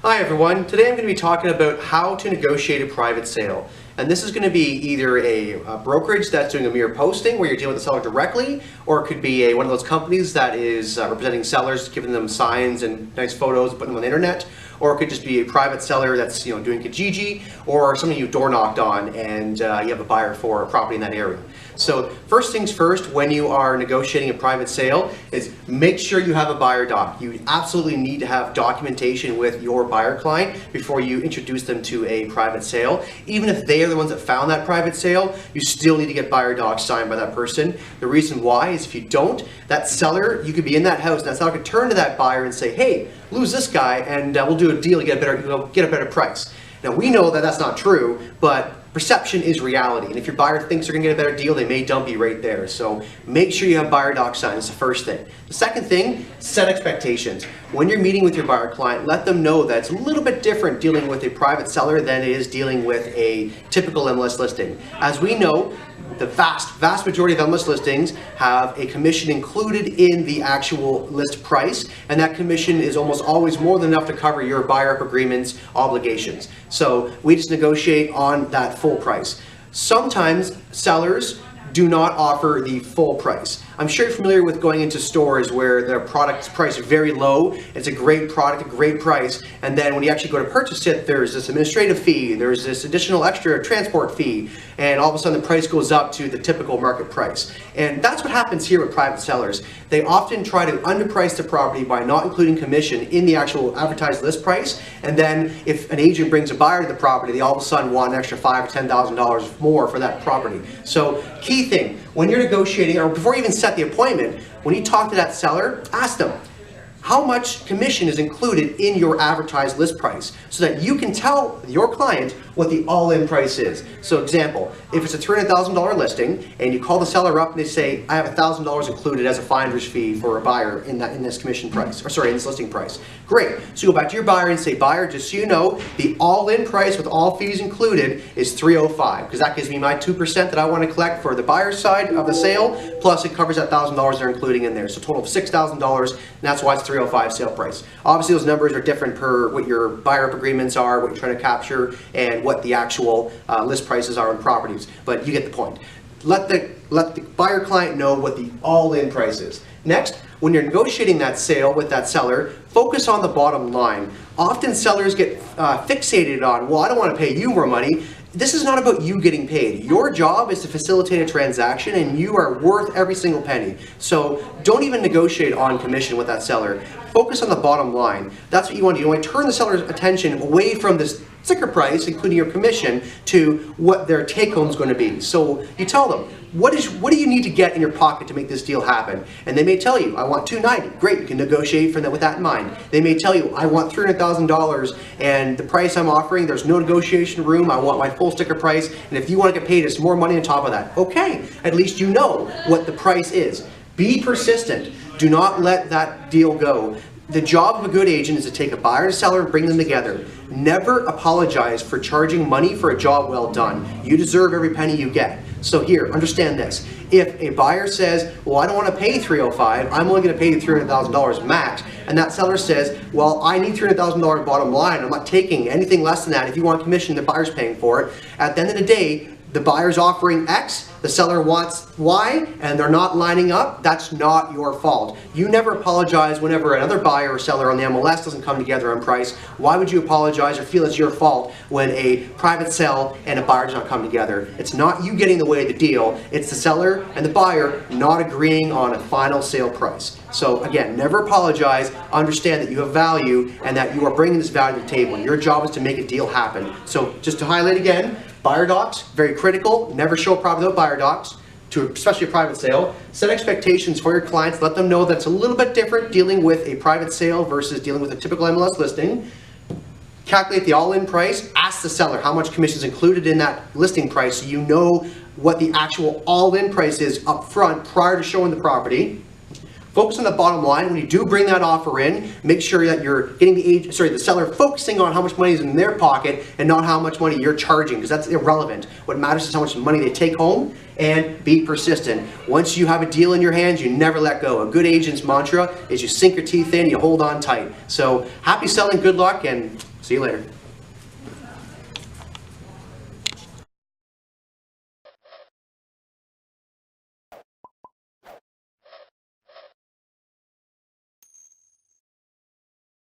Hi everyone, today I'm going to be talking about how to negotiate a private sale. And this is going to be either a brokerage that's doing a mere posting where you're dealing with the seller directly, or it could be one of those companies that is representing sellers, giving them signs and nice photos, putting them on the internet, or it could just be a private seller that's doing Kijiji, or something you door knocked on and you have a buyer for a property in that area. So first things first, when you are negotiating a private sale, is make sure you have a buyer doc. You absolutely need to have documentation with your buyer client before you introduce them to a private sale. Even if they are the ones that found that private sale, you still need to get buyer docs signed by that person. The reason why is if you don't, that seller, you could be in that house, and that seller could turn to that buyer and say, hey, lose this guy and we'll do a deal to get a better price. Now we know that that's not true, but perception is reality, and if your buyer thinks they're going to get a better deal, they may dump you right there. So make sure you have buyer doc signed. That's the first thing. The second thing, set expectations. When you're meeting with your buyer client, let them know that it's a little bit different dealing with a private seller than it is dealing with a typical MLS listing. As we know, the vast majority of MLS listings have a commission included in the actual list price, and that commission is almost always more than enough to cover your buyer agreement's obligations. So we just negotiate on that full price. Sometimes sellers do not offer the full price. I'm sure you're familiar with going into stores where their product's priced very low. It's a great product, a great price, and then when you actually go to purchase it, there's this administrative fee, there's this additional extra transport fee, and all of a sudden the price goes up to the typical market price. And that's what happens here with private sellers. They often try to underprice the property by not including commission in the actual advertised list price, and then if an agent brings a buyer to the property, they all of a sudden want an extra $5,000 or $10,000 more for that property. So key thing, when you're negotiating, or before you even set the appointment, when you talk to that seller, ask them, how much commission is included in your advertised list price, so that you can tell your client what the all-in price is. So example, if it's a $300,000 listing and you call the seller up and they say, I have $1,000 included as a finder's fee for a buyer in this commission price, or sorry, in this listing price. Great, so you go back to your buyer and say, buyer, just so you know, the all-in price with all fees included is $305, because that gives me my 2% that I want to collect for the buyer's side of the sale, plus it covers that $1,000 they're including in there. So a total of $6,000, and that's why it's $305 sale price. Obviously those numbers are different per what your buyer up agreements are, what you're trying to capture, and what the actual list prices are on properties, but you get the point. Let the buyer client know what the all-in price is. Next, when you're negotiating that sale with that seller, focus on the bottom line. Often sellers get fixated on, well, I don't want to pay you more money. This is not about you getting paid. Your job is to facilitate a transaction, and you are worth every single penny. So don't even negotiate on commission with that seller. Focus on the bottom line. That's what you want to do. You want to turn the seller's attention away from this sticker price, including your commission, to what their take home is going to be. So you tell them, what do you need to get in your pocket to make this deal happen? And they may tell you, I want $290. Great, you can negotiate for that with that in mind. They may tell you, I want $300,000, and the price I'm offering, there's no negotiation room. I want my full sticker price, and if you want to get paid, it's more money on top of that. Okay, at least you know what the price is. Be persistent. Do not let that deal go. The job of a good agent is to take a buyer and seller and bring them together. Never apologize for charging money for a job well done. You deserve every penny you get. So here, understand this. If a buyer says, well, I don't want to pay $305, I'm only going to pay you $300,000 max, and that seller says, well, I need $300,000 bottom line, I'm not taking anything less than that. If you want commission, the buyer's paying for it. At the end of the day, the buyer's offering X, the seller wants Y, and they're not lining up, that's not your fault. You never apologize whenever another buyer or seller on the MLS doesn't come together on price. Why would you apologize or feel it's your fault when a private sale and a buyer does not come together? It's not you getting in the way of the deal, it's the seller and the buyer not agreeing on a final sale price. So again, never apologize, understand that you have value and that you are bringing this value to the table. Your job is to make a deal happen. So just to highlight again, buyer docs, very critical. Never show a property without buyer docs, especially a private sale. Set expectations for your clients. Let them know that's a little bit different dealing with a private sale versus dealing with a typical MLS listing. Calculate the all-in price. Ask the seller how much commission is included in that listing price so you know what the actual all-in price is up front prior to showing the property. Focus on the bottom line. When you do bring that offer in, make sure that you're getting the seller focusing on how much money is in their pocket and not how much money you're charging, because that's irrelevant. What matters is how much money they take home, and be persistent. Once you have a deal in your hands, you never let go. A good agent's mantra is you sink your teeth in, you hold on tight. So happy selling, good luck, and see you later.